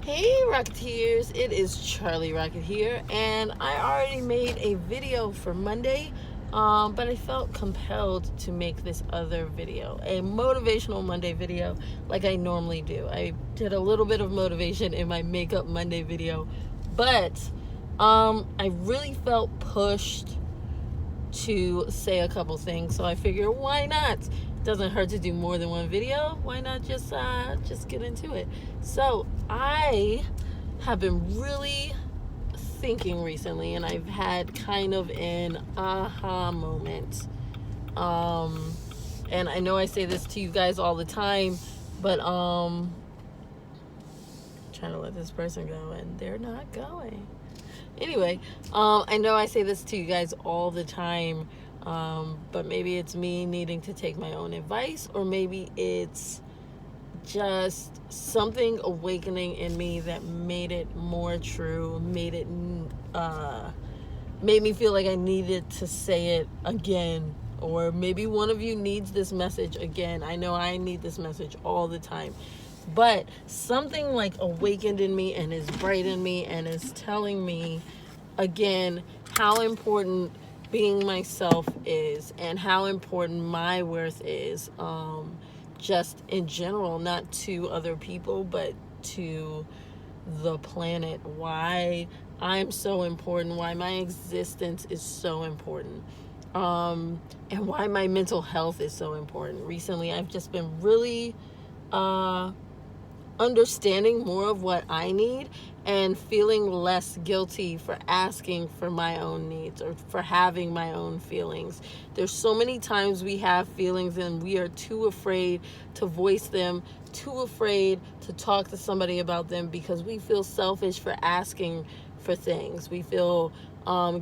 Hey Rocketeers, it is Charlie Rocket here, and I already made a video for Monday, but I felt compelled to make this other video, a motivational Monday video like I normally do. I did a little bit of motivation in my Makeup Monday video, but I really felt pushed to say a couple things, so I figure why not? Doesn't hurt to do more than one video. Why not just get into it? So I have been really thinking recently, and I've had kind of an aha moment. And I know I say this to you guys all the time, but trying to let this person go, and they're not going. Anyway, I know I say this to you guys all the time, but maybe it's me needing to take my own advice, or maybe it's just something awakening in me that made it more true, made me feel like I needed to say it again. Or maybe one of you needs this message again. I know I need this message all the time. But something like awakened in me and is bright in me and is telling me again how important being myself is and how important my worth is, just in general, not to other people but to the planet. Why I'm so important, why my existence is so important, and why my mental health is so important. Recently I've just been really understanding more of what I need and feeling less guilty for asking for my own needs or for having my own feelings. There's so many times we have feelings and we are too afraid to voice them, too afraid to talk to somebody about them because we feel selfish for asking for things. We feel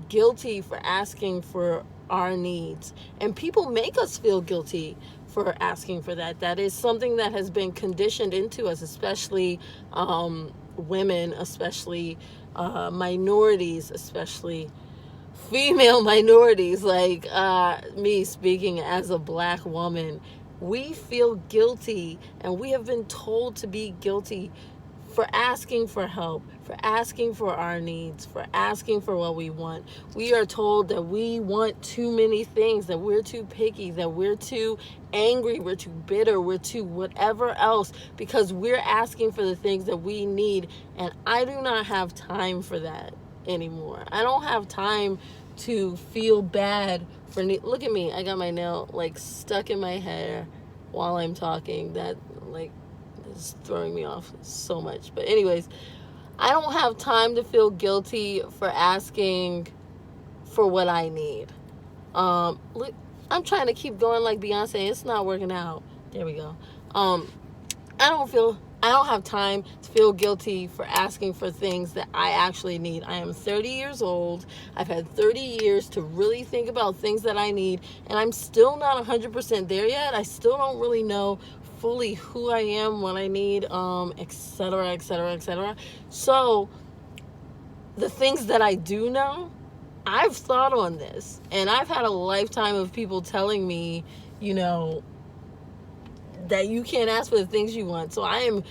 guilty for asking for our needs, and people make us feel guilty for asking for that. That is something that has been conditioned into us, especially women, especially minorities, especially female minorities, like me speaking as a Black woman. We feel guilty, and we have been told to be guilty for asking for help, for asking for our needs, for asking for what we want. We are told that we want too many things, that we're too picky, that we're too angry, we're too bitter, we're too whatever else, because we're asking for the things that we need. And I do not have time for that anymore. I don't have time to feel bad for look at me, I got my nail like stuck in my hair while I'm talking. That like is throwing me off so much. But anyways, I don't have time to feel guilty for asking for what I need. Look, I'm trying to keep going like Beyonce. It's not working out. There we go. I don't have time to feel guilty for asking for things that I actually need. I am 30 years old. I've had 30 years to really think about things that I need, and I'm still not 100% there yet. I still don't really know fully who I am, what I need, etc., etc., etc. So the things that I do know, I've thought on this, and I've had a lifetime of people telling me, that you can't ask for the things you want. So I am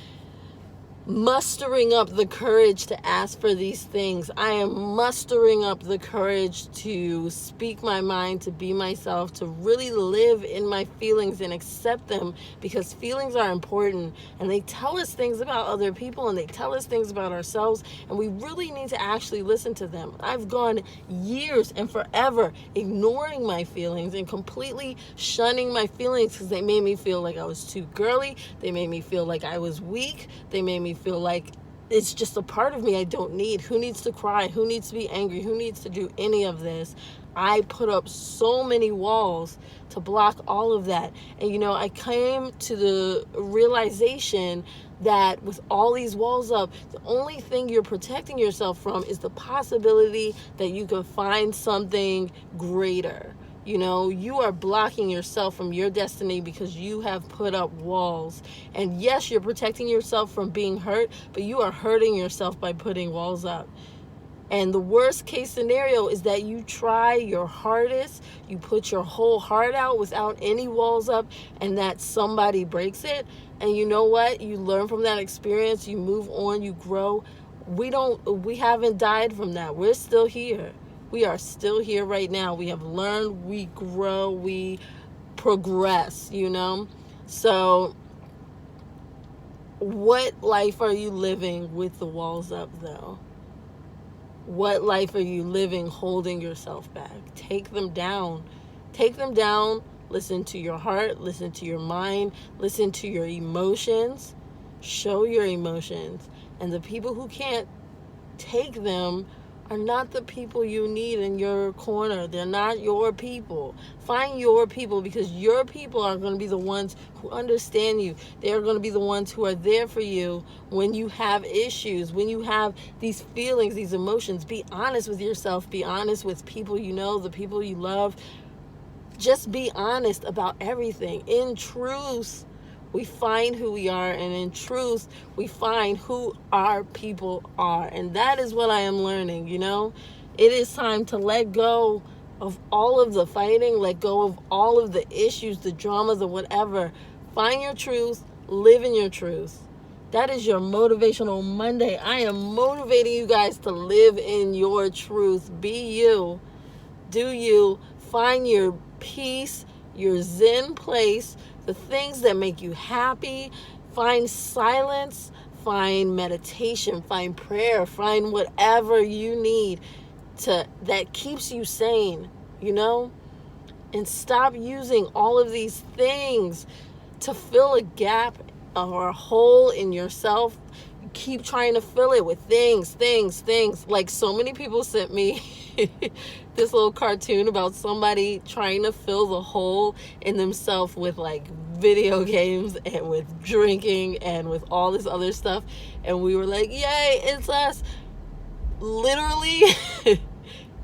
mustering up the courage to ask for these things. I am mustering up the courage to speak my mind, to be myself, to really live in my feelings and accept them, because feelings are important and they tell us things about other people and they tell us things about ourselves, and we really need to actually listen to them. I've gone years and forever ignoring my feelings and completely shunning my feelings because they made me feel like I was too girly. They made me feel like I was weak. They made me feel like it's just a part of me I don't need. Who needs to cry? Who needs to be angry? Who needs to do any of this? I put up so many walls to block all of that. And I came to the realization that with all these walls up, the only thing you're protecting yourself from is the possibility that you can find something greater. You are blocking yourself from your destiny because you have put up walls. And yes, you're protecting yourself from being hurt, but you are hurting yourself by putting walls up. And the worst case scenario is that you try your hardest, you put your whole heart out without any walls up, and that somebody breaks it. And you know what? You learn from that experience, you move on, you grow. We haven't died from that. We're still here. We are still here right now. We have learned, we grow, we progress, So, what life are you living with the walls up, though? What life are you living holding yourself back? Take them down. Take them down. Listen to your heart. Listen to your mind. Listen to your emotions. Show your emotions. And the people who can't take them are not the people you need in your corner. They're not your people. Find your people, because your people are going to be the ones who understand you. They're going to be the ones who are there for you when you have issues, when you have these feelings, these emotions. Be honest with yourself. Be honest with people you know, the people you love. Just be honest about everything. In truth, we find who we are, and in truth, we find who our people are. And that is what I am learning, It is time to let go of all of the fighting, let go of all of the issues, the dramas, or whatever. Find your truth, live in your truth. That is your Motivational Monday. I am motivating you guys to live in your truth. Be you. Do you. Find your peace, your zen place, the things that make you happy. Find silence, find meditation, find prayer, find whatever you need that keeps you sane, And stop using all of these things to fill a gap or a hole in yourself. Keep trying to fill it with things. Like, so many people sent me this little cartoon about somebody trying to fill the hole in themselves with like video games and with drinking and with all this other stuff. And we were like, yay, it's us. Literally,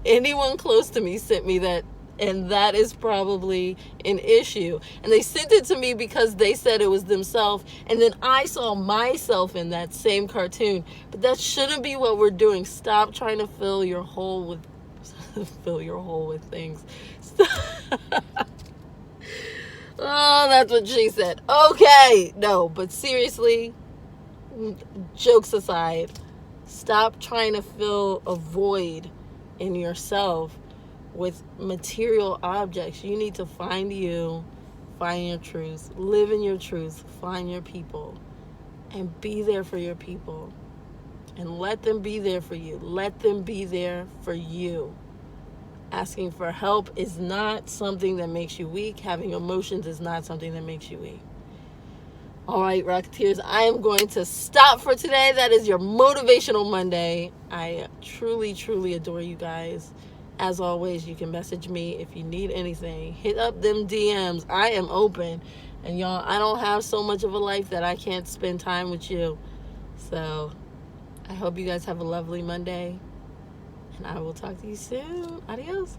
anyone close to me sent me that. And that is probably an issue. And they sent it to me because they said it was themselves. And then I saw myself in that same cartoon. But that shouldn't be what we're doing. Stop trying to fill your hole with things. Oh, that's what she said. Okay. No, but seriously, jokes aside, stop trying to fill a void in yourself with material objects. You need to find you, find your truth, live in your truth, find your people, and be there for your people. And let them be there for you. Let them be there for you. Asking for help is not something that makes you weak. Having emotions is not something that makes you weak. All right, Rocketeers, I am going to stop for today. That is your Motivational Monday. I truly, truly adore you guys. As always, you can message me if you need anything. Hit up them DMs. I am open. And y'all, I don't have so much of a life that I can't spend time with you. So, I hope you guys have a lovely Monday. And I will talk to you soon. Adios.